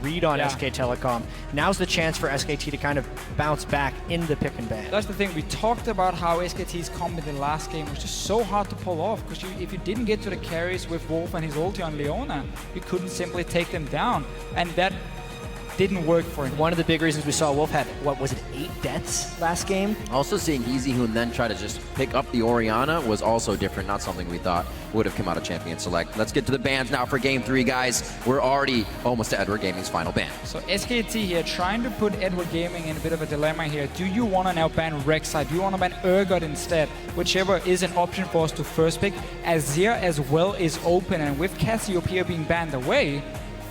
read on SK Telecom. Now's the chance for SKT to kind of bounce back in the pick and ban. That's the thing. We talked about how SKT's comp in the last game was just so hard to pull off, because if you didn't get to the carries with Wolf and his ulti on Leona, you couldn't simply take them down. And that didn't work for him. One of the big reasons we saw Wolf had, what was it, 8 deaths last game? Also seeing EZHoon then try to just pick up the Orianna was also different, not something we thought would have come out of Champion Select. Let's get to the bans now for Game 3, guys. We're already almost to Edward Gaming's final ban. So SKT here trying to put Edward Gaming in a bit of a dilemma here. Do you want to now ban Rek'Sai? Do you want to ban Urgot instead? Whichever is an option for us to first pick. Azir as well is open, and with Cassiopeia being banned away,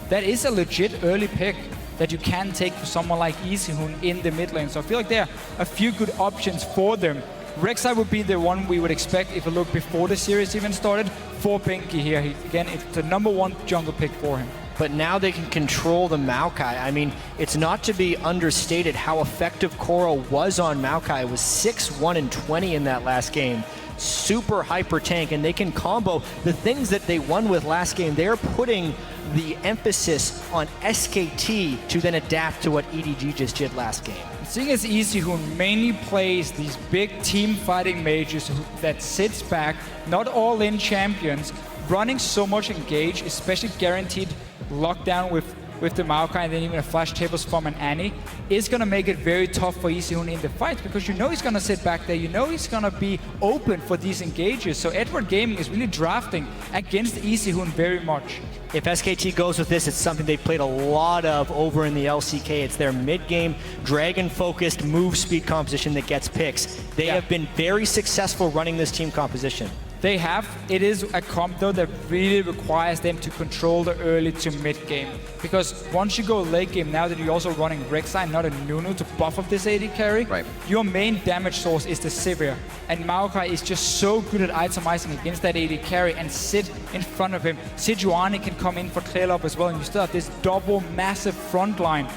that is a legit early pick that you can take for someone like EZHoon in the mid lane. So I feel like there are a few good options for them. Rek'Sai would be the one we would expect if you look before the series even started. For Pinky here, again, it's the #1 jungle pick for him. But now they can control the Maokai. I mean, it's not to be understated how effective Koro was on Maokai. It was 6-1-20 in that last game. Super hyper tank, and they can combo the things that they won with last game. They're putting the emphasis on SKT to then adapt to what EDG just did last game. Seeing as EZHoon mainly plays these big team fighting mages that sits back, not all in champions, running so much engage, especially guaranteed lockdown with the Maokai and then even a flash tables from an Annie, is going to make it very tough for EZHoon in the fights, because you know he's going to sit back there, you know he's going to be open for these engages. So Edward Gaming is really drafting against EZHoon very much. If SKT goes with this, it's something they played a lot of over in the LCK. It's their mid-game, dragon-focused move speed composition that gets picks. They have been very successful running this team composition. They have. It is a comp though that really requires them to control the early to mid game, because once you go late game, now that you're also running Rek'Sai, not a Nunu to buff up this AD carry, your main damage source is the Sivir, and Maokai is just so good at itemizing against that AD carry and sit in front of him. Sejuani can come in for clear up as well, and you still have this double massive front line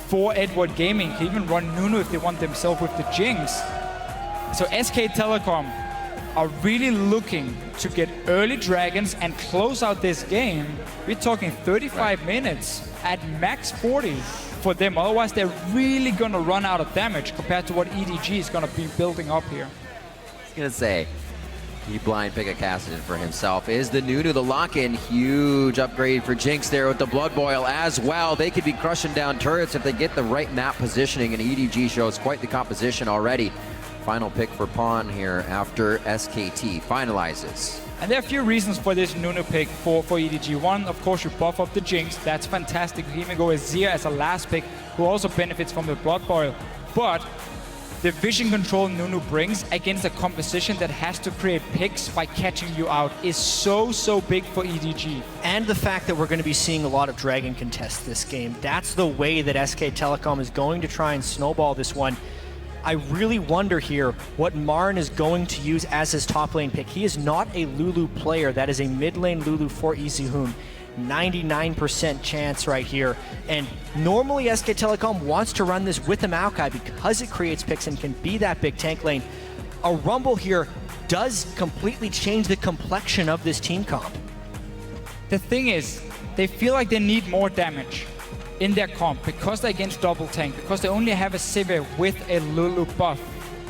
for Edward Gaming. Can even run Nunu if they want themselves with the Jinx. So SK Telecom are really looking to get early dragons and close out this game. We're talking 35 minutes at max 40 for them. Otherwise, they're really going to run out of damage compared to what EDG is going to be building up here. I was going to say, he blind pick a Kassadin for himself. Is the Nunu the lock-in? Huge upgrade for Jinx there with the Blood Boil as well. They could be crushing down turrets if they get the right map positioning, and EDG shows quite the composition already. Final pick for Pawn here after SKT finalizes. And there are a few reasons for this Nunu pick for EDG. One, of course, you buff up the Jinx. That's fantastic. You can even go with Zia as a last pick, who also benefits from the Blood Boil. But the vision control Nunu brings against a composition that has to create picks by catching you out is so big for EDG. And the fact that we're going to be seeing a lot of Dragon contests this game. That's the way that SK Telecom is going to try and snowball this one. I really wonder here what Marn is going to use as his top lane pick. He is not a Lulu player. That is a mid lane Lulu for EZHoon. 99% chance right here. And normally SK Telecom wants to run this with a Maokai because it creates picks and can be that big tank lane. A Rumble here does completely change the complexion of this team comp. The thing is, they feel like they need more damage in their comp because they're against double tank, because they only have a Sivir with a Lulu buff.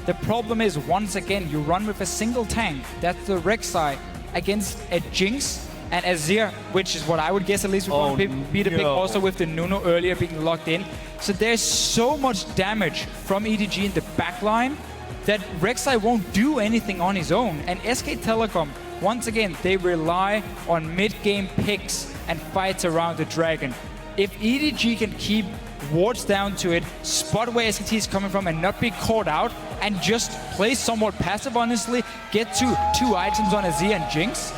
The problem is, once again, you run with a single tank. That's the Rek'Sai against a Jinx and Azir, which is what I would guess at least would be the pick, also with the Nunu earlier being locked in. So there's so much damage from EDG in the backline that Rek'Sai won't do anything on his own. And SK Telecom, once again, they rely on mid-game picks and fights around the Dragon. If EDG can keep wards down to it, spot where SKT is coming from and not be caught out, and just play somewhat passive, honestly, get to 2 items on Azir and Jinx,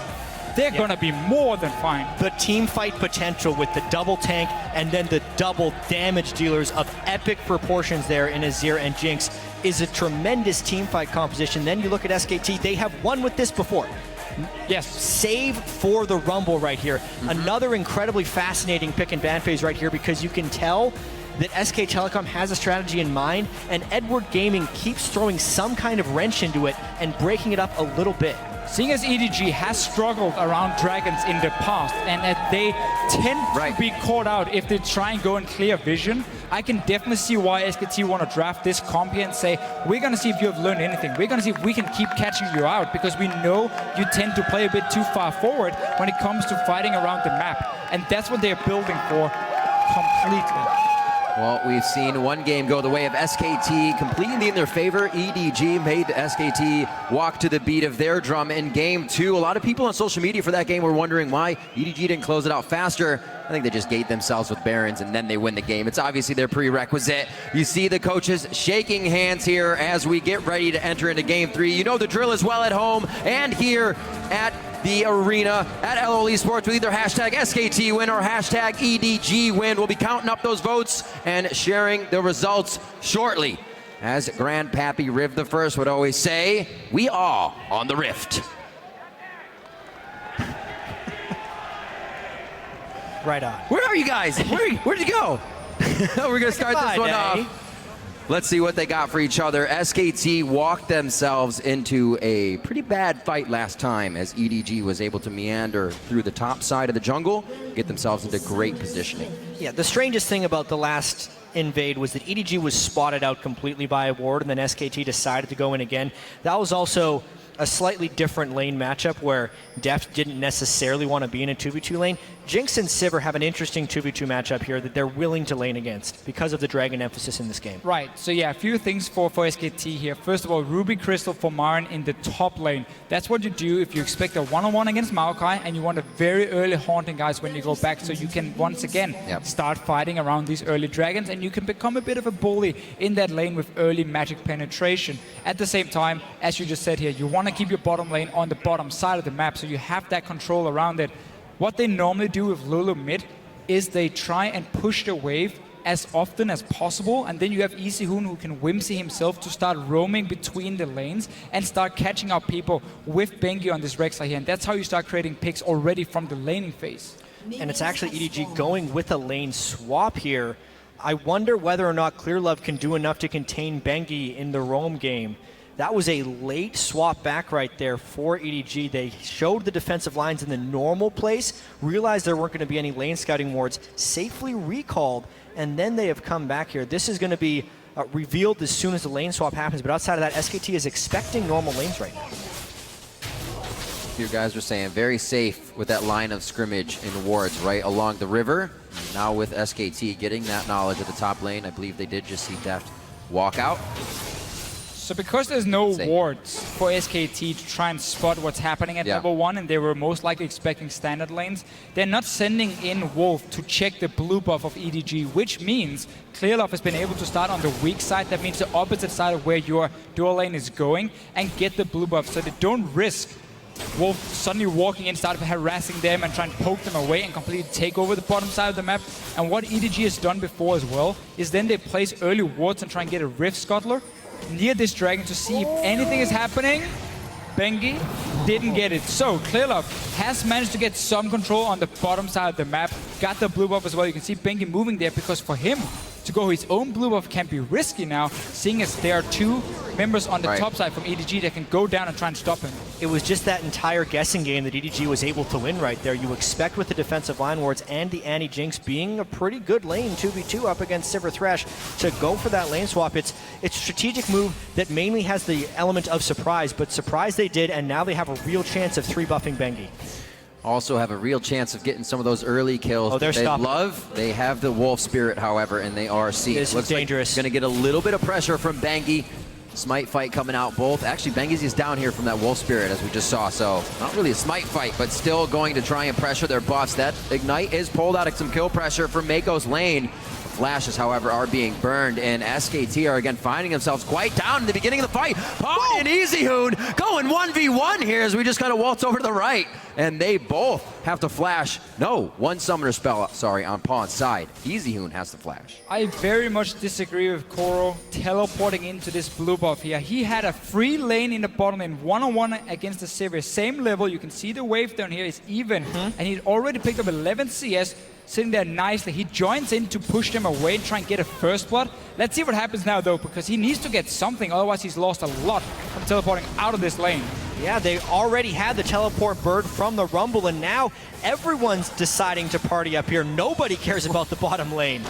they're gonna be more than fine. The team fight potential with the double tank and then the double damage dealers of epic proportions there in Azir and Jinx is a tremendous team fight composition. Then you look at SKT, they have won with this before. Yes, save for the Rumble right here. Another incredibly fascinating pick and ban phase right here, because you can tell that SK Telecom has a strategy in mind, and Edward Gaming keeps throwing some kind of wrench into it and breaking it up a little bit. Seeing as EDG has struggled around dragons in the past, and that they tend to be caught out if they try and go in clear vision, I can definitely see why SKT want to draft this comp here and say, we're going to see if you have learned anything. We're going to see if we can keep catching you out, because we know you tend to play a bit too far forward when it comes to fighting around the map. And that's what they're building for completely. Well, we've seen one game go the way of SKT, completely in their favor. EDG made SKT walk to the beat of their drum in game 2. A lot of people on social media for that game were wondering why EDG didn't close it out faster. I think they just gate themselves with Barons and then they win the game. It's obviously their prerequisite. You see the coaches shaking hands here as we get ready to enter into game 3. You know the drill as well at home and here at the arena at LOL Esports with either hashtag SKT win or hashtag EDG win. We'll be counting up those votes and sharing the results shortly. As Grandpappy Riv the First would always say, we are on the rift. Right on. Where are you guys? Where'd you go? We're gonna start this one off. Let's see what they got for each other. SKT walked themselves into a pretty bad fight last time as EDG was able to meander through the top side of the jungle, get themselves into great positioning. Yeah, the strangest thing about the last invade was that EDG was spotted out completely by a ward, and then SKT decided to go in again. That was also a slightly different lane matchup where Deft didn't necessarily want to be in a 2v2 lane. Jinx and Sivir have an interesting 2v2 matchup here that they're willing to lane against because of the Dragon emphasis in this game. Right, so yeah, a few things for SKT here. First of all, Ruby Crystal for Marin in the top lane. That's what you do if you expect a one-on-one against Maokai and you want a very early haunting guys when you go back, so you can once again start fighting around these early dragons and you can become a bit of a bully in that lane with early magic penetration. At the same time, as you just said here, you want to keep your bottom lane on the bottom side of the map so you have that control around it. What they normally do with Lulu mid is they try and push the wave as often as possible, and then you have EasyHoon who can whimsy himself to start roaming between the lanes and start catching up people with Bengi on this Rexar here, and that's how you start creating picks already from the laning phase. And it's actually EDG going with a lane swap here. I wonder whether or not Clearlove can do enough to contain Bengi in the roam game. That was a late swap back right there for EDG. They showed the defensive lines in the normal place, realized there weren't going to be any lane scouting wards, safely recalled, and then they have come back here. This is going to be revealed as soon as the lane swap happens, but outside of that, SKT is expecting normal lanes right now. You guys are saying very safe with that line of scrimmage in wards right along the river. Now with SKT getting that knowledge at the top lane, I believe they did just see Deft walk out. So because there's no wards for SKT to try and spot what's happening at level 1, and they were most likely expecting standard lanes, they're not sending in Wolf to check the blue buff of EDG, which means Clearlove has been able to start on the weak side. That means the opposite side of where your dual lane is going, and get the blue buff so they don't risk Wolf suddenly walking in, start harassing them and trying to poke them away and completely take over the bottom side of the map. And what EDG has done before as well is then they place early wards and try and get a Rift Scuttler near this dragon to see if anything is happening. Bengi didn't get it. So Clearlove has managed to get some control on the bottom side of the map. Got the blue buff as well. You can see Bengi moving there because for him to go his own blue buff can be risky now, seeing as there are two members on the top side from EDG that can go down and try and stop him. It was just that entire guessing game that EDG was able to win right there. You expect with the defensive line wards and the anti-Jinx being a pretty good lane 2v2 up against Sivir Thresh to go for that lane swap. It's a strategic move that mainly has the element of surprise, but surprise they did, and now they have a real chance of 3-buffing Bengi. Also have a real chance of getting some of those early kills they're they love. They have the Wolf Spirit, however, and they are seeing. This is dangerous. Like going to get a little bit of pressure from Bengi. Smite fight coming out both. Actually, Bengi's is down here from that Wolf Spirit, as we just saw, so not really a smite fight, but still going to try and pressure their buffs. That Ignite is pulled out of some kill pressure from Mako's lane. Flashes, however, are being burned, and SKT are again finding themselves quite down in the beginning of the fight. Pawn and EasyHoon going 1v1 here as we just kind of waltz over to the right, and they both have to flash. No, one summoner spell, sorry, on Pawn's side. EasyHoon has the flash. I very much disagree with Koro teleporting into this blue buff here. He had a free lane in the bottom lane, one-on-one against the Sivir. Same level, you can see the wave down here is even, and he'd already picked up 11 CS. sitting there nicely. He joins in to push them away and try and get a first blood. Let's see what happens now, though, because he needs to get something. Otherwise, he's lost a lot from teleporting out of this lane. Yeah, they already had the teleport bird from the Rumble, and now everyone's deciding to party up here. Nobody cares about the bottom lane.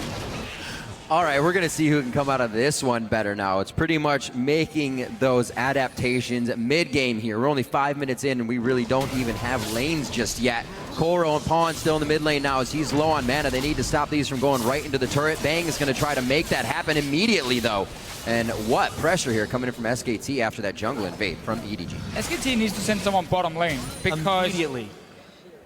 All right, we're going to see who can come out of this one better now. It's pretty much making those adaptations mid-game here. We're only 5 minutes in, and we really don't even have lanes just yet. Koro and Pawn still in the mid lane now as he's low on mana. They need to stop these from going right into the turret. Bang is going to try to make that happen immediately, though. And what pressure here coming in from SKT after that jungle invade from EDG. SKT needs to send someone bottom lane because Immediately.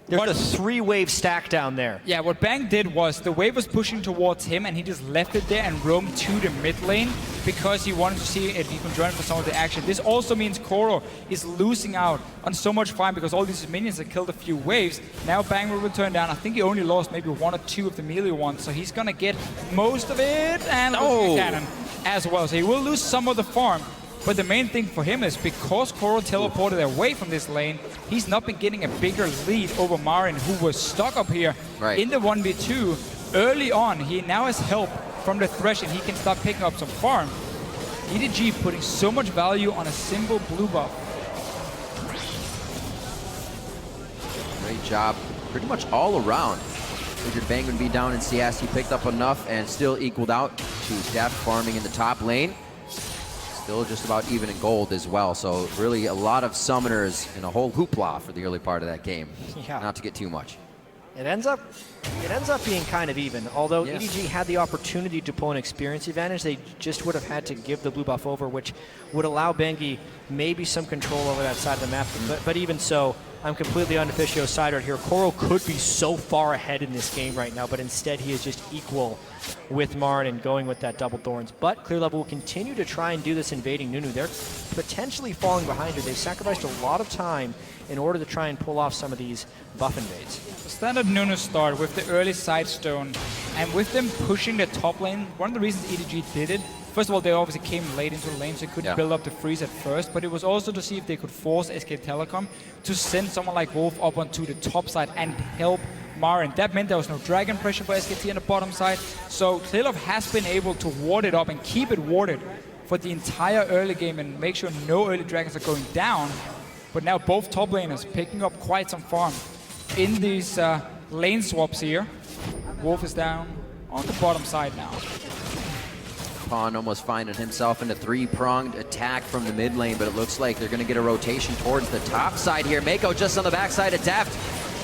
There's a 3-wave stack down there. yeah, what Bang did was the wave was pushing towards him and he just left it there and roamed to the mid lane because he wanted to see if he can join for some of the action. This also means Koro is losing out on so much farm because all these minions have killed a few waves. Now Bang will return down. I think he only lost maybe 1 or 2 of the melee ones, so he's gonna get most of it and the cannon as well. So he will lose some of the farm. But the main thing for him is because Koro teleported away from this lane, he's not been getting a bigger lead over Marin, who was stuck up here in the 1v2 early on. He now has help from the Thresh and he can start picking up some farm. EDG putting so much value on a single blue buff. Great job pretty much all around. Figured Bang would be down in CS. He picked up enough and still equaled out to Deft farming in the top lane. Still just about even in gold as well. So really a lot of summoners and a whole hoopla for the early part of that game. Yeah. Not to get too much. It ends up being kind of even. Although EDG had the opportunity to pull an experience advantage, they just would have had to give the blue buff over, which would allow Bengi maybe some control over that side of the map. But even so, I'm completely on Officio's side right here. Koro could be so far ahead in this game right now, but instead he is just equal with Marn and going with that double thorns. But Clear Level will continue to try and do this invading Nunu. They're potentially falling behind her. They've sacrificed a lot of time in order to try and pull off some of these buff invades. Standard Nunu start with the early side stone, and with them pushing the top lane, one of the reasons EDG did it, first of all, they obviously came late into the lane, so they couldn't build up the freeze at first, but it was also to see if they could force SK Telecom to send someone like Wolf up onto the top side and help Marin. That meant there was no dragon pressure for SKT on the bottom side, so Clearlove has been able to ward it up and keep it warded for the entire early game and make sure no early dragons are going down. But now both top laners picking up quite some farm in these lane swaps here. Wolf is down on the bottom side now. Pawn almost finding himself in a 3-pronged attack from the mid lane, but it looks like they're going to get a rotation towards the top side here. Mako just on the backside of Deft.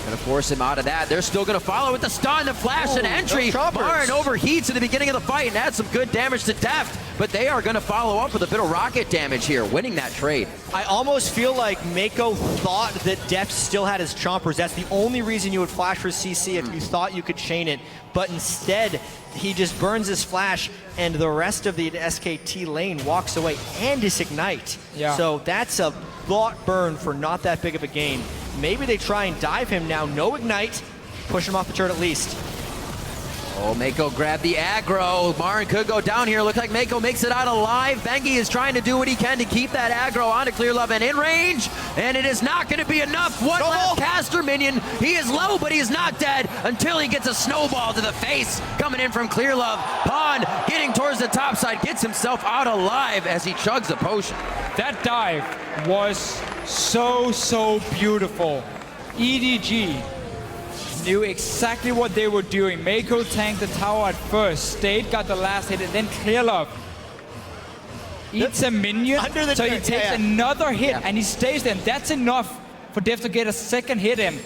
Going to force him out of that. They're still going to follow with the stun, the flash, and entry. Marin overheats in the beginning of the fight and adds some good damage to Deft, but they are going to follow up with a bit of rocket damage here, winning that trade. I almost feel like Mako thought that Deft still had his chompers. That's the only reason you would flash for CC if you thought you could chain it, but instead he just burns his flash and the rest of the SKT lane walks away and his ignite. Yeah. So that's a thought burn for not that big of a gain. Maybe they try and dive him now. No ignite. Push him off the turret at least. Oh, Mako grabbed the aggro. Marin could go down here. Looks like Mako makes it out alive. Bengi is trying to do what he can to keep that aggro onto Clearlove and in range. And it is not going to be enough. One last caster minion. He is low, but he is not dead until he gets a snowball to the face coming in from Clearlove. Pawn getting towards the top side. Gets himself out alive as he chugs a potion. That dive was so beautiful. EDG knew exactly what they were doing. Mako tanked the tower at first, Stayed got the last hit, and then Clearlove eats a minion, so he takes another hit, and he stays there, and that's enough for Dev to get a second hit in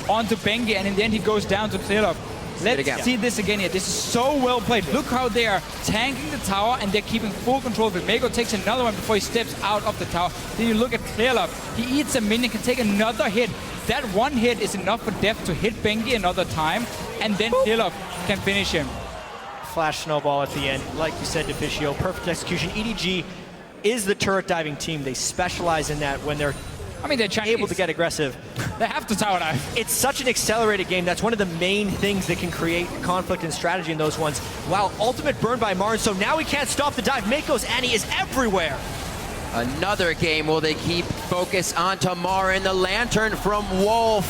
onto Bengi, and in the end he goes down to Clearlove. Let's see this again here. This is so well played. Look how they are tanking the tower and they're keeping full control of it. Mako takes another one before he steps out of the tower. Then you look at Clearlove. He eats a minion, can take another hit. That one hit is enough for Deft to hit Bengi another time, and then Clearlove can finish him. Flash snowball at the end. Like you said, Officio, perfect execution. EDG is the turret diving team. They specialize in that when they're able to get aggressive. They have to tower dive. It's such an accelerated game. That's one of the main things that can create conflict and strategy in those ones. Wow, ultimate burn by Marin, so now he can't stop the dive. Mako's Annie is everywhere. Another game. Will they keep focus onto Marin? The lantern from Wolf.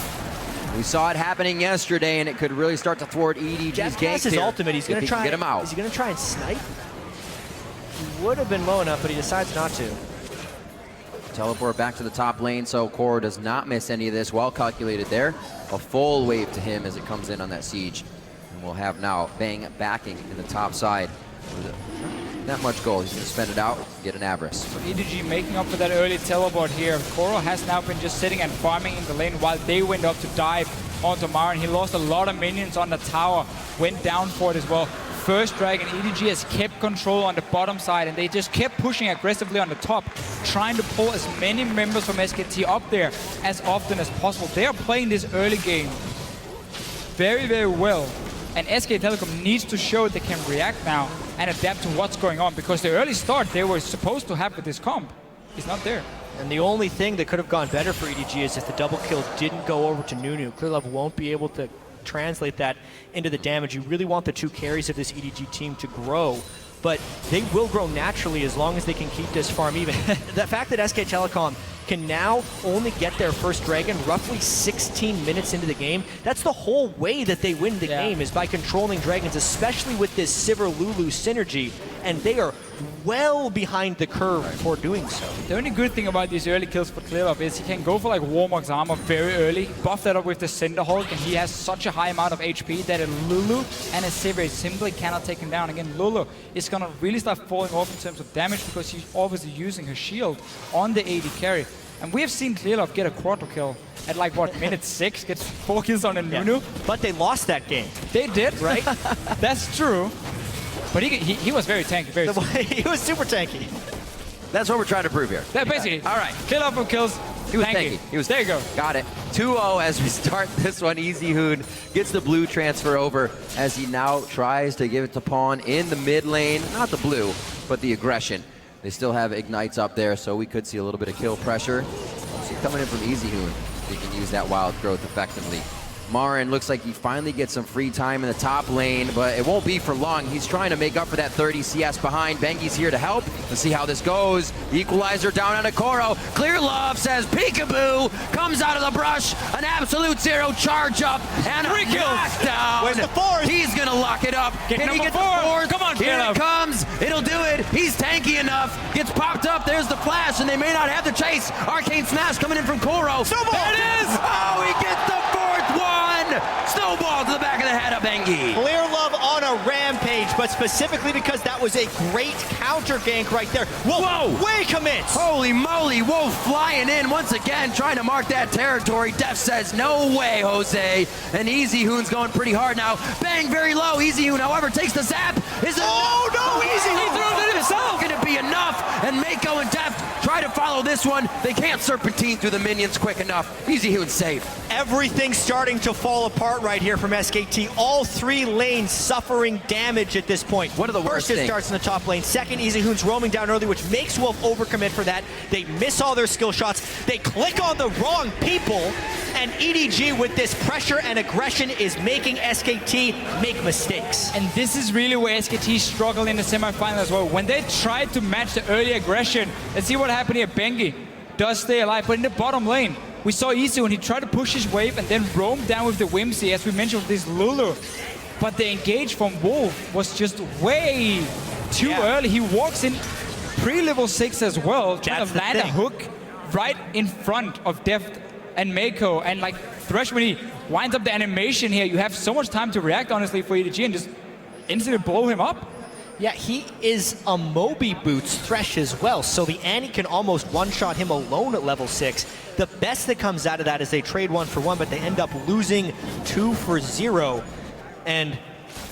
We saw it happening yesterday, and it could really start to thwart EDG's game. His ultimate. He's going to try. Get him out. Is he going to try and snipe? He would have been low enough, but he decides not to. Teleport back to the top lane, so Koro does not miss any of this. Well calculated there. A full wave to him as it comes in on that siege. And we'll have now Bang backing in the top side. Not much gold. He's going to spend it out, get an Avarice. So EDG making up for that early teleport here. Koro has now been just sitting and farming in the lane while they went up to dive onto Marin. He lost a lot of minions on the tower, went down for it as well. First Dragon, EDG has kept control on the bottom side, and they just kept pushing aggressively on the top, trying to pull as many members from SKT up there as often as possible. They are playing this early game very, very well. And SK Telecom needs to show they can react now and adapt to what's going on, because the early start they were supposed to have with this comp is not there. And the only thing that could have gone better for EDG is if the double kill didn't go over to Nunu. Clearlove won't be able to translate that into the damage. You really want the two carries of this EDG team to grow, but they will grow naturally as long as they can keep this farm even. The fact that SK Telecom can now only get their first dragon roughly 16 minutes into the game, that's the whole way that they win the game, is by controlling dragons, especially with this Sivir-Lulu synergy, and they are well behind the curve for doing so. The only good thing about these early kills for Clearlove is he can go for like Warmock's armor very early, buff that up with the Cinder Hulk, and he has such a high amount of HP that a Lulu and a Sivir simply cannot take him down. Again, Lulu is gonna really start falling off in terms of damage because he's obviously using her shield on the AD carry. And we have seen Clearlove get a quarter kill at like, what, minute 6, gets 4 kills on a Nunu. But they lost that game. They did, right? That's true. But he was very tanky, He was super tanky. That's what we're trying to prove here. That basically, all right, Clearlove for kills. He was tanky. There you go. Got it. 2-0 as we start this one. EasyHoon gets the blue transfer over as he now tries to give it to Pawn in the mid lane. Not the blue, but the aggression. They still have Ignites up there, so we could see a little bit of kill pressure. So coming in from EasyHoon, he can use that wild growth effectively. Marin looks like he finally gets some free time in the top lane, but it won't be for long. He's trying to make up for that 30 CS behind. Bengi's here to help. Let's see how this goes. Equalizer down on a Koro. Clearlove says peekaboo, comes out of the brush, an absolute zero charge up, and a knockdown. Where's the fourth? He's gonna lock it up. Can he get the fourth? Come on, Here it comes. It'll do it. He's tanky enough. Gets popped up. There's the flash, and they may not have the chase. Arcane Smash coming in from Koro. Snowball. There it is. Oh, he gets the fourth one. Snowball to the back of the head of Bengi. Clearlove on a rampage, but specifically because that was a great counter gank right there. Whoa! Way commits! Holy moly, Wolf flying in once again, trying to mark that territory. Def says, no way, Jose. And EasyHoon's going pretty hard now. Bang, very low. EasyHoon, however, takes the zap. Is it no, EasyHoon! He throws it himself. Going to be enough. And Mako and Def try to follow this one. They can't serpentine through the minions quick enough. EasyHoon's safe. Everything's starting to fall apart right here from SKT. All 3 lanes suffering damage at this point. One of the worst First, it starts in the top lane. Second, EasyHoon's roaming down early, which makes Wolf overcommit for that. They miss all their skill shots. They click on the wrong people. And EDG, with this pressure and aggression, is making SKT make mistakes. And this is really where SKT struggle in the semifinal as well. When they tried to match the early aggression, let's see what happened here. Bengi does stay alive, but in the bottom lane, we saw Isu when he tried to push his wave and then roam down with the Whimsy, as we mentioned with this Lulu. But the engage from Wolf was just way too early. He walks in pre-level 6 as well, trying to land a hook right in front of Deft and Mako. And like Thresh, when he winds up the animation here, you have so much time to react, honestly, for EDG and just instantly blow him up. Yeah, he is a Moby Boots Thresh as well, so the Annie can almost one-shot him alone at level 6. The best that comes out of that is they trade 1 for 1, but they end up losing 2 for 0. And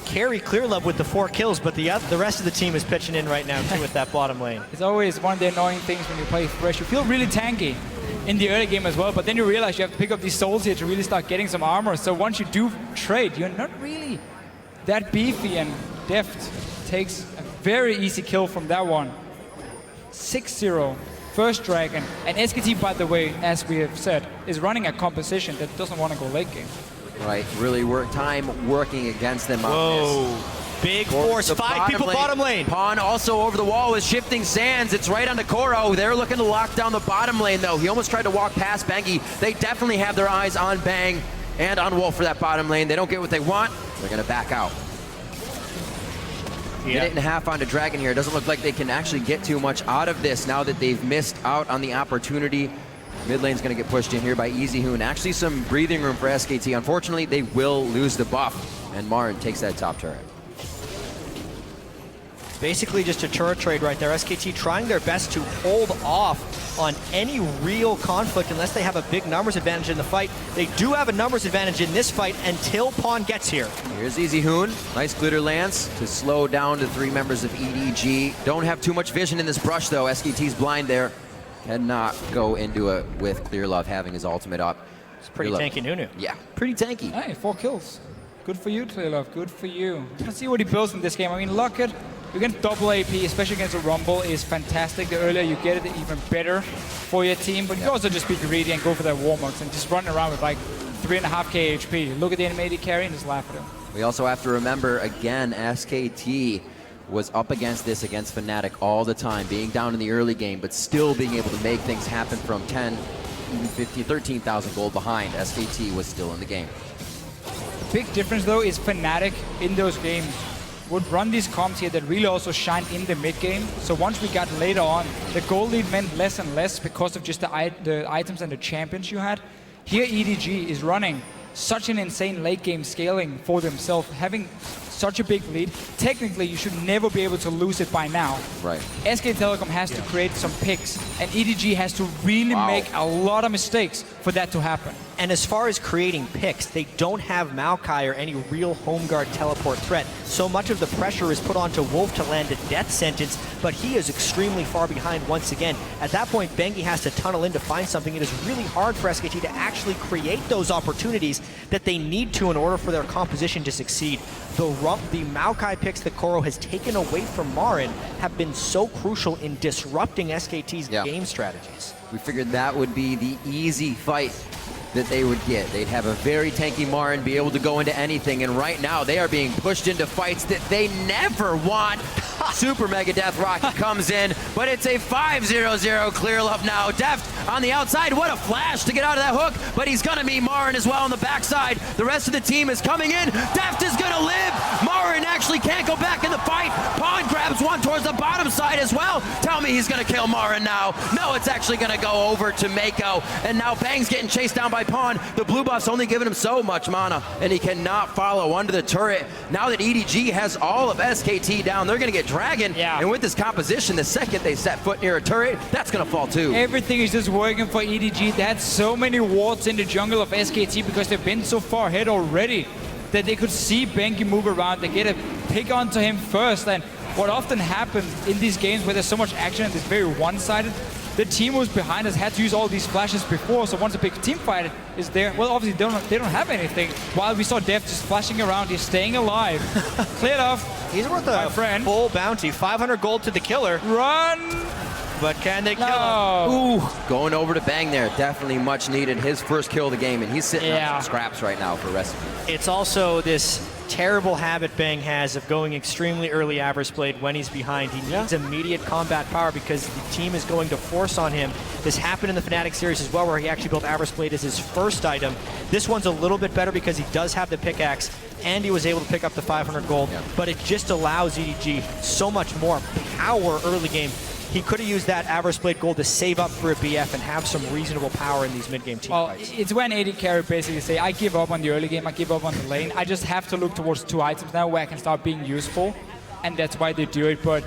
carry Clearlove with the 4 kills, but the rest of the team is pitching in right now too with that bottom lane. It's always one of the annoying things when you play Thresh. You feel really tanky in the early game as well, but then you realize you have to pick up these souls here to really start getting some armor. So once you do trade, you're not really that beefy, and Deft takes a very easy kill from that one. 6-0, first dragon. And SKT, by the way, as we have said, is running a composition that doesn't want to go late game. Right, really working against them on this. Big force, 5 people bottom lane. Pawn also over the wall with shifting sands. It's right onto Koro. They're looking to lock down the bottom lane though. He almost tried to walk past Bengi. They definitely have their eyes on Bang. and on Wolf for that bottom lane. They don't get what they want. They're going to back out. Yeah. Minute and a half onto Dragon here. It doesn't look like they can actually get too much out of this now that they've missed out on the opportunity. Mid lane's going to get pushed in here by EasyHoon. Actually some breathing room for SKT. Unfortunately, they will lose the buff, and Marin takes that top turret. Basically just a turret trade right there. SKT trying their best to hold off on any real conflict unless they have a big numbers advantage in the fight. They do have a numbers advantage in this fight until Pawn gets here. Here's EasyHoon. Nice glitter lance to slow down the 3 members of EDG. Don't have too much vision in this brush though. SKT's blind there. Cannot go into it with Clear Love having his ultimate up. It's pretty tanky Nunu. Yeah, pretty tanky. Hey, 4 kills. Good for you, Clearlove. Good for you. Let's see what he builds in this game. I mean, Locket against double AP, especially against a Rumble, is fantastic. The earlier you get it, even better for your team. But you can also just be greedy and go for that Warmugs and just run around with like 3.5k HP. Look at the animated carry and just laugh at him. We also have to remember, again, SKT was up against this against Fnatic all the time, being down in the early game, but still being able to make things happen from 10, even 15, 13,000 gold behind. SKT was still in the game. Big difference though is Fnatic in those games would run these comps here that really also shine in the mid game. So once we got later on, the gold lead meant less and less because of just the items and the champions you had. Here EDG is running such an insane late game scaling for themselves, having such a big lead. Technically, you should never be able to lose it by now. Right. SK Telecom has to create some picks, and EDG has to really make a lot of mistakes for that to happen. And as far as creating picks, they don't have Maokai or any real home guard teleport threat. So much of the pressure is put onto Wolf to land a death sentence, but he is extremely far behind once again. At that point, Bengi has to tunnel in to find something. It is really hard for SKT to actually create those opportunities that they need to in order for their composition to succeed. The Maokai picks that Koro has taken away from Marin have been so crucial in disrupting SKT's game strategies. We figured that would be the easy fight that they would get. They'd have a very tanky Marin, be able to go into anything, and right now they are being pushed into fights that they never want. Super Mega Death Rocket comes in, but it's a 5-0-0 Clear Love now. Deft on the outside, what a flash to get out of that hook, but he's gonna meet Marin as well on the backside. The rest of the team is coming in. Deft is gonna live. Marin actually can't go back in the fight. Pawn grabs one towards the bottom side as well. Tell me he's gonna kill Marin now. No, it's actually gonna go over to Mako, and now Bang's getting chased down by Pawn. The blue buff's only giving him so much mana, and he cannot follow under the turret. Now that EDG has all of SKT down, they're gonna get Dragon, and with this composition, the second they set foot near a turret, that's gonna fall too. Everything is just working for EDG. They had so many wards in the jungle of SKT because they've been so far ahead already that they could see Bengi move around. They get a pick onto him first, and what often happens in these games where there's so much action and it's very one-sided, the team who's behind us had to use all these flashes before, so once a big team fight is there, well, obviously they don't have anything. While we saw Deft just flashing around, he's staying alive. Cleared off. He's worth a full bounty. 500 gold to the killer. Run! But can they kill him? Ooh, going over to Bang there. Definitely much needed. His first kill of the game, and he's sitting on some scraps right now for recipe. It's also this terrible habit Bang has of going extremely early Avarice Blade when he's behind. He needs immediate combat power because the team is going to force on him. This happened in the Fnatic series as well, where he actually built Avarice Blade as his first item. This one's a little bit better because he does have the pickaxe, and he was able to pick up the 500 gold, but it just allows EDG so much more power early game. He could have used that Avarice Blade gold to save up for a BF and have some reasonable power in these mid-game team fights. It's when AD carry basically say, I give up on the early game, I give up on the lane. I just have to look towards 2 items now where I can start being useful, and that's why they do it. But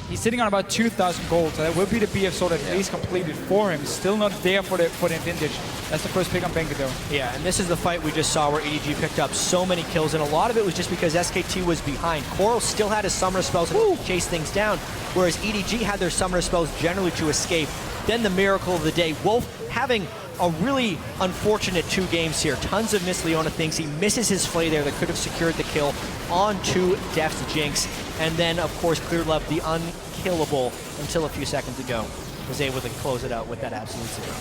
he's sitting on about 2,000 gold, so that will be the BF sword at least completed for him. Still not there for the vintage. That's the first pick on Bengi though. Yeah, and this is the fight we just saw where EDG picked up so many kills, and a lot of it was just because SKT was behind. Coral still had his summoner spells to chase things down, whereas EDG had their summoner spells generally to escape. Then the miracle of the day, Wolf having a really unfortunate 2 games here. Tons of miss Leona things. He misses his flay there that could have secured the kill onto Deft's Jinx. And then, of course, Clear Love, the unkillable until a few seconds ago, was able to close it out with that absolute 0.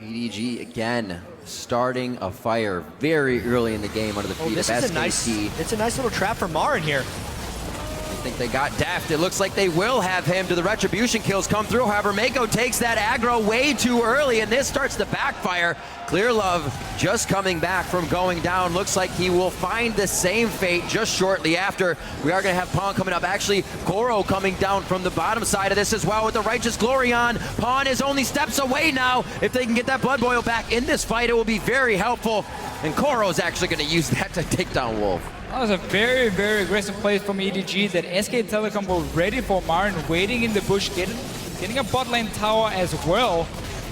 EDG again starting a fire very early in the game under the feet of SKT. It's a nice little trap for Marin here. think they got Deft. It looks like they will have him. Do the retribution kills come through? However, Mako takes that aggro way too early, and this starts to backfire. Clear Love just coming back from going down. Looks like he will find the same fate just shortly after. We are going to have Pawn coming up. Actually, Goro coming down from the bottom side of this as well with the Righteous Glory on. Pawn is only steps away now. If they can get that Blood Boil back in this fight, it will be very helpful. And Goro is actually going to use that to take down Wolf. That was a very, very aggressive play from EDG that SK Telecom were ready for. Marin waiting in the bush, getting a bot lane tower as well.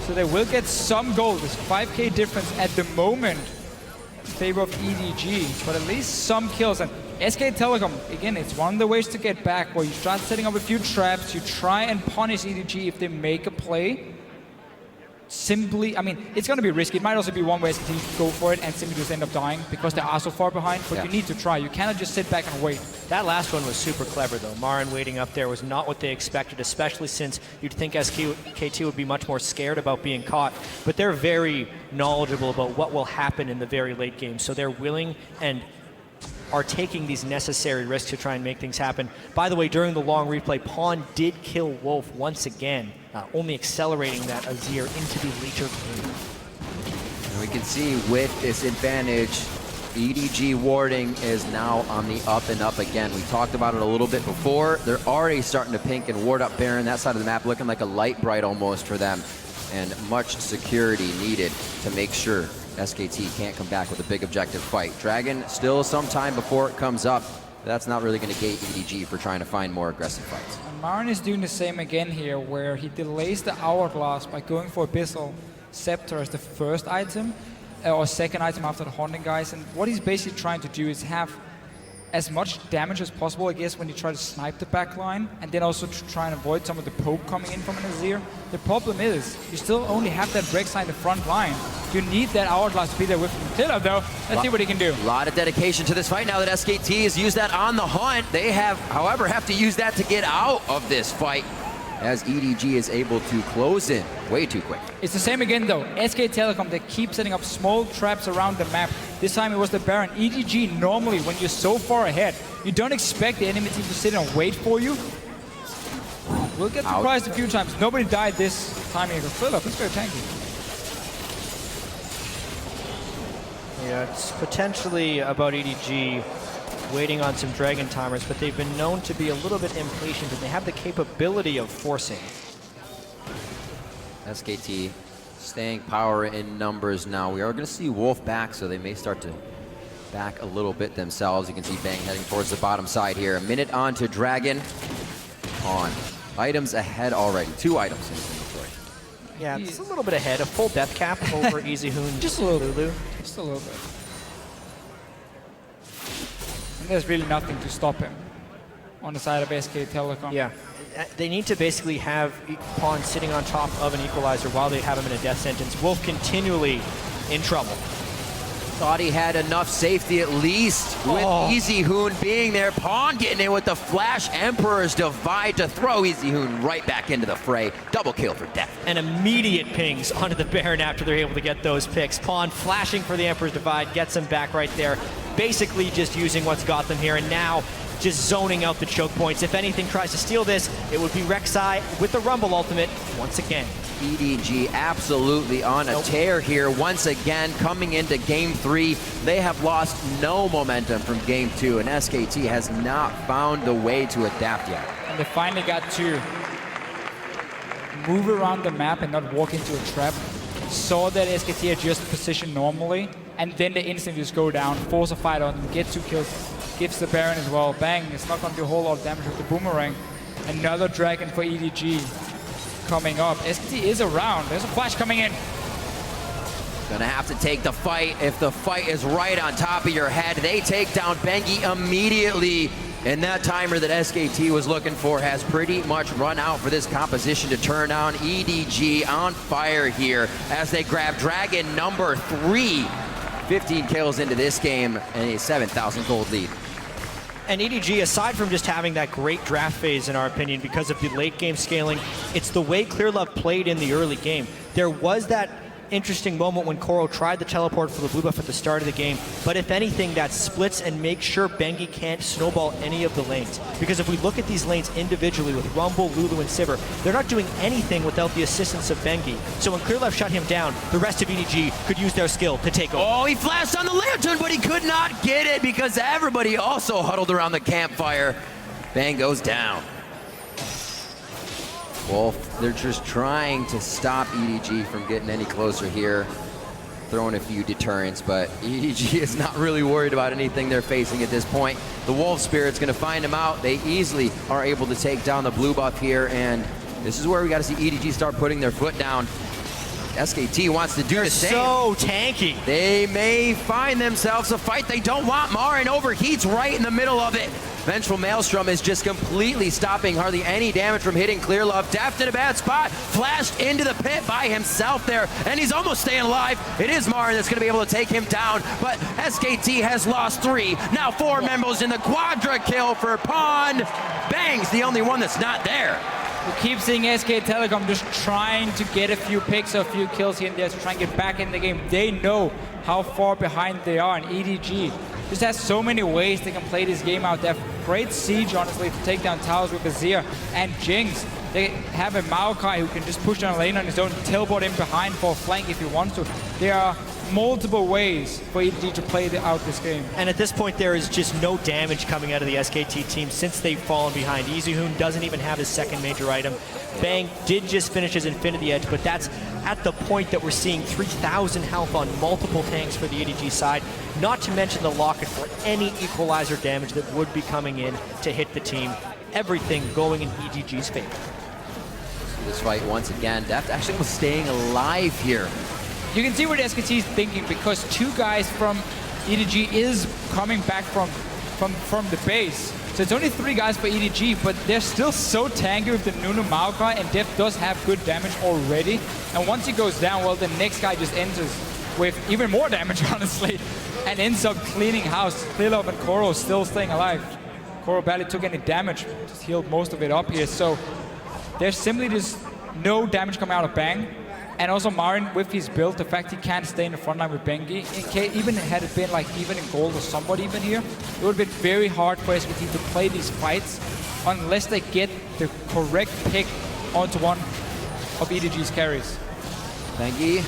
So they will get some gold. There's 5k difference at the moment in favor of EDG, but at least some kills. And SK Telecom, again, it's one of the ways to get back, where you start setting up a few traps, you try and punish EDG if they make a play. Simply, I mean, it's going to be risky. It might also be one way SKT go for it and simply just end up dying because they are so far behind, but you need to try. You cannot just sit back and wait. That last one was super clever, though. Marin waiting up there was not what they expected, especially since you'd think SKT would be much more scared about being caught, but they're very knowledgeable about what will happen in the very late game, so they're willing and are taking these necessary risks to try and make things happen. By the way, during the long replay, Pawn did kill Wolf once again, only accelerating that Azir into the later game. And we can see with this advantage, EDG warding is now on the up and up again. We talked about it a little bit before. They're already starting to pink and ward up Baron. That side of the map looking like a light bright almost for them. And much security needed to make sure SKT can't come back with a big objective fight. Dragon still some time before it comes up. That's not really going to gate EDG for trying to find more aggressive fights. And Marin is doing the same again here, where he delays the Hourglass by going for Abyssal Scepter as the first item, or second item after the Haunting Guys. And what he's basically trying to do is have as much damage as possible, I guess, when you try to snipe the backline, and then also to try and avoid some of the poke coming in from an Azir. The problem is, you still only have that Rek'Sai in the front line. You need that Hourglass to be there with him. Clear though. Let's see what he can do. A lot of dedication to this fight now that SKT has used that on the hunt. They have, however, have to use that to get out of this fight, as EDG is able to close in way too quick. It's the same again though. SK Telecom, they keep setting up small traps around the map. This time it was the Baron. EDG, normally when you're so far ahead, you don't expect the enemy team to sit and wait for you. We'll get surprised a few times. Nobody died this time here. Philip, it's very tanky. Yeah, it's potentially about EDG waiting on some Dragon timers, but they've been known to be a little bit impatient, and they have the capability of forcing. SKT staying power in numbers now. We are going to see Wolf back, so they may start to back a little bit themselves. You can see Bang heading towards the bottom side here. A minute on to Dragon. On. Items ahead already. 2 items in his inventory. Yeah, it's a little bit ahead. A full death cap over Easy Hoon. Just a little Lulu. bit. Just a little bit. And there's really nothing to stop him on the side of SK Telecom. Yeah. They need to basically have Pawn sitting on top of an equalizer while they have him in a death sentence. Wolf continually in trouble. Thought he had enough safety at least with Easy Hoon being there. Pawn getting in with the flash. Emperor's Divide to throw Easy Hoon right back into the fray. Double kill for Death. And immediate pings onto the Baron after they're able to get those picks. Pawn flashing for the Emperor's Divide, gets him back right there. Basically just using what's got them here, and now just zoning out the choke points. If anything tries to steal this, it would be Rek'Sai with the Rumble ultimate once again. EDG absolutely on a tear here once again coming into game 3. They have lost no momentum from game 2, and SKT has not found a way to adapt yet. And they finally got to move around the map and not walk into a trap. Saw that SKT adjust position normally, and then they instantly just go down, force a fight on them, get 2 kills. Gives the Baron as well. Bang, it's not going to do a whole lot of damage with the Boomerang. Another Dragon for EDG coming up. SKT is around. There's a flash coming in. Gonna have to take the fight. If the fight is right on top of your head, they take down Bengi immediately. And that timer that SKT was looking for has pretty much run out for this composition to turn on. EDG on fire here as they grab Dragon number 3. 15 kills into this game and a 7,000 gold lead. And EDG, aside from just having that great draft phase, in our opinion, because of the late game scaling, it's the way Clear Love played in the early game. There was that interesting moment when Koro tried the teleport for the blue buff at the start of the game, but if anything, that splits and makes sure Bengi can't snowball any of the lanes. Because if we look at these lanes individually with Rumble, Lulu, and Sivir, they're not doing anything without the assistance of Bengi. So when Clearlove shut him down, the rest of EDG could use their skill to take over. Oh, he flashed on the lantern, but he could not get it because everybody also huddled around the campfire. Bang goes down. Wolf, they're just trying to stop EDG from getting any closer here, throwing a few deterrents, but EDG is not really worried about anything they're facing at this point. The Wolf Spirit's gonna find them out. They easily are able to take down the blue buff here, and this is where we gotta see EDG start putting their foot down. SKT wants to do the same. So tanky. They may find themselves a fight they don't want. Marin overheats right in the middle of it. Vengeful Maelstrom is just completely stopping hardly any damage from hitting Clearlove. Deft in a bad spot, flashed into the pit by himself there, and he's almost staying alive. It is Marin that's gonna be able to take him down, but SKT has lost 3. Now 4 members in the quadra kill for Pawn. Bang's the only one that's not there. We keep seeing SK Telecom just trying to get a few picks or a few kills here and there to try and get back in the game. They know how far behind they are, and EDG just has so many ways they can play this game out. They have great siege, honestly, to take down towers with Azir and Jinx. They have a Maokai who can just push down a lane on his own, teleport in behind for a flank if he wants to. There are multiple ways for EDG to play out this game. And at this point, there is just no damage coming out of the SKT team since they've fallen behind. EZHoon doesn't even have his second major item. Bang did just finish his Infinity Edge, but that's at the point that we're seeing 3,000 health on multiple tanks for the EDG side, not to mention the locket for any equalizer damage that would be coming in to hit the team. Everything going in EDG's favor. This fight once again, Deft actually was staying alive here. You can see what SKT is thinking because 2 guys from EDG is coming back from the base. So it's only 3 guys for EDG, but they're still so tanky with the Nunu Maokai, and Deft does have good damage already. And once he goes down, well, the next guy just enters with even more damage, honestly, and ends up cleaning house. Clearlove and Koro still staying alive. Koro barely took any damage, just healed most of it up here. So there's simply just no damage coming out of Bang. And also Marin, with his build, the fact he can't stay in the front line with Bengi, even had it been like even in gold or somebody even here, it would have been very hard for SKT to play these fights unless they get the correct pick onto one of EDG's carries. Bengi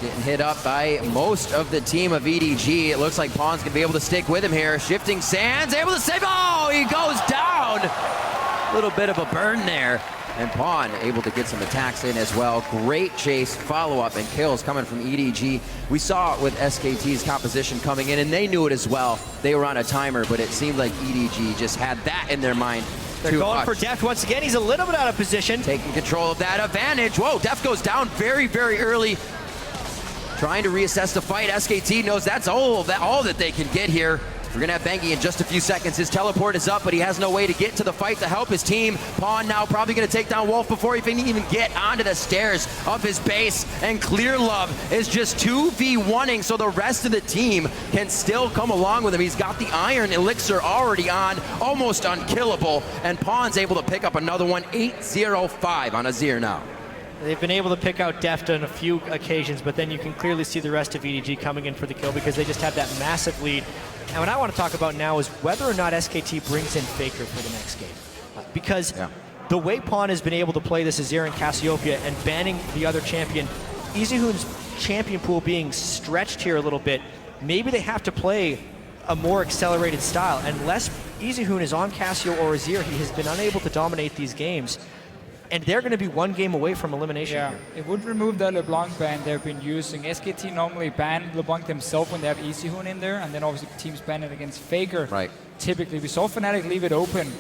getting hit up by most of the team of EDG. It looks like Pawn's gonna be able to stick with him here. Shifting Sands, able to save, oh, he goes down! A little bit of a burn there. And Pawn able to get some attacks in as well. Great chase, follow-up, and kills coming from EDG. We saw it with SKT's composition coming in, and they knew it as well. They were on a timer, but it seemed like EDG just had that in their mind. They're going for Deft once again. He's a little bit out of position. Taking control of that advantage. Whoa, Deft goes down very, very early. Trying to reassess the fight. SKT knows that's all that they can get here. We're gonna have Bengi in just a few seconds. His teleport is up, but he has no way to get to the fight to help his team. Pawn now probably gonna take down Wolf before he can even get onto the stairs of his base. And Clearlove is just 2v1ing, so the rest of the team can still come along with him. He's got the Iron Elixir already on, almost unkillable. And Pawn's able to pick up another one, 8-0-5 on Azir now. They've been able to pick out Deft on a few occasions, but then you can clearly see the rest of EDG coming in for the kill because they just have that massive lead. And what I want to talk about now is whether or not SKT brings in Faker for the next game. Because the way Pawn has been able to play this Azir and Cassiopeia and banning the other champion, EZHoon's champion pool being stretched here a little bit, maybe they have to play a more accelerated style. Unless EZHoon is on Cassio or Azir, he has been unable to dominate these games. And they're going to be 1 game away from elimination here. It would remove the LeBlanc ban they've been using. SKT normally ban LeBlanc themselves when they have EZHoon in there, and then obviously teams ban it against Faker. Right. Typically, we saw Fnatic leave it open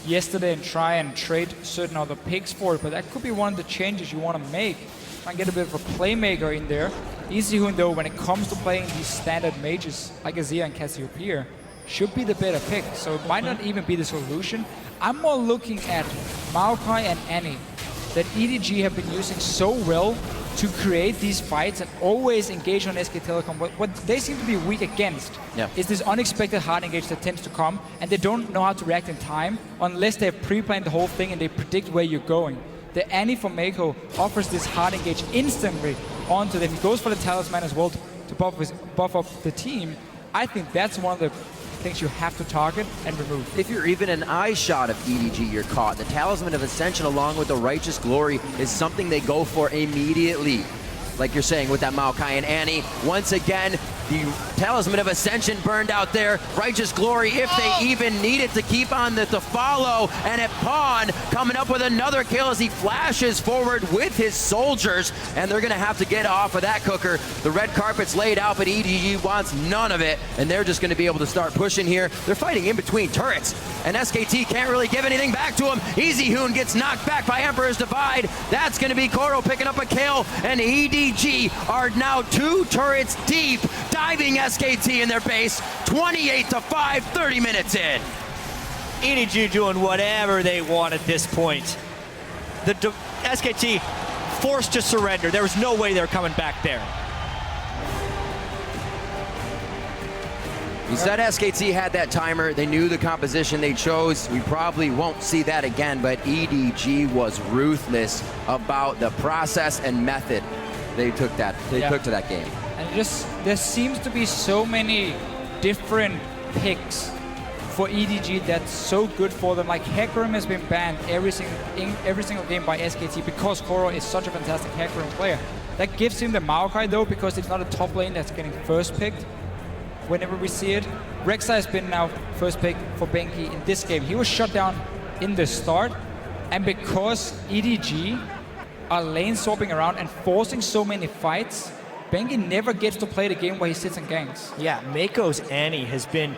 yesterday and try and trade certain other picks for it, but that could be one of the changes you want to make. Try and get a bit of a playmaker in there. EZHoon, though, when it comes to playing these standard mages like Azir and Cassiopeia, should be the better pick, so it might not even be the solution. I'm more looking at Maokai and Annie that EDG have been using so well to create these fights and always engage on SK Telecom. But what they seem to be weak against is this unexpected hard engage that tends to come, and they don't know how to react in time unless they have pre-planned the whole thing and they predict where you're going. The Annie from Mako offers this hard engage instantly, onto them. He goes for the talisman as well to buff up the team. I think that's one of the things you have to target and remove. If you're even an eye shot of EDG, you're caught. The Talisman of Ascension along with the Righteous Glory is something they go for immediately. Like you're saying with that Maokai and Annie. Once again, the Talisman of Ascension burned out there. Righteous Glory, if they even need it to keep on the follow. And at Pawn coming up with another kill as he flashes forward with his soldiers. And they're going to have to get off of that cooker. The red carpet's laid out, but EDG wants none of it. And they're just going to be able to start pushing here. They're fighting in between turrets. And SKT can't really give anything back to him. Easy Hoon gets knocked back by Emperor's Divide. That's going to be Koro picking up a kill. And EDG are now 2 turrets deep, diving SKT in their base. 28-5, 30 minutes in. EDG doing whatever they want at this point. The SKT forced to surrender. There was no way they're coming back there. You said SKT had that timer. They knew the composition they chose. We probably won't see that again, but EDG was ruthless about the process and method they took to that game. And just there seems to be so many different picks for EDG that's so good for them. Like Hecarim has been banned every single game by SKT because Koro is such a fantastic Hecarim player. That gives him the Maokai though, because it's not a top lane that's getting first picked whenever we see it. Rek'Sai has been now first pick for Benki in this game. He was shut down in the start, and because EDG are lane swapping around and forcing so many fights, Benki never gets to play the game where he sits and ganks. Yeah, Mako's Annie has been,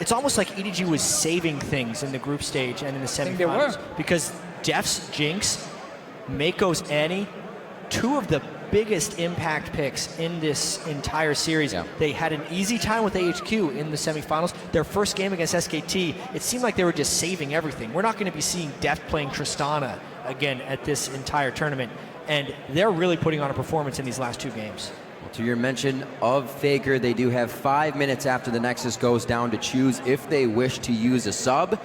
it's almost like EDG was saving things in the group stage and in the semifinals. I think they were. Because Def's Jinx, Mako's Annie, 2 of the biggest impact picks in this entire series. Yeah. They had an easy time with AHQ in the semifinals. Their first game against SKT, it seemed like they were just saving everything. We're not going to be seeing Deft playing Tristana again at this entire tournament, and they're really putting on a performance in these last 2 games. To your mention of Faker, they do have 5 minutes after the Nexus goes down to choose if they wish to use a sub.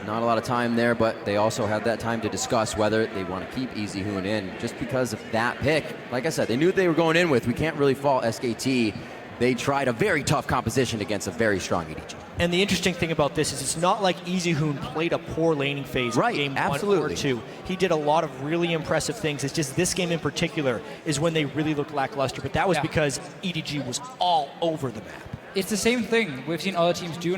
Not a lot of time there, but they also have that time to discuss whether they want to keep Easy Hoon in just because of that pick. Like I said, they knew what they were going in with. We can't really fault SKT. They tried a very tough composition against a very strong EDG. And the interesting thing about this is it's not like Easy Hoon played a poor laning phase in game 1 or 2. He did a lot of really impressive things. It's just this game in particular is when they really looked lackluster, but that was because EDG was all over the map. It's the same thing we've seen other teams do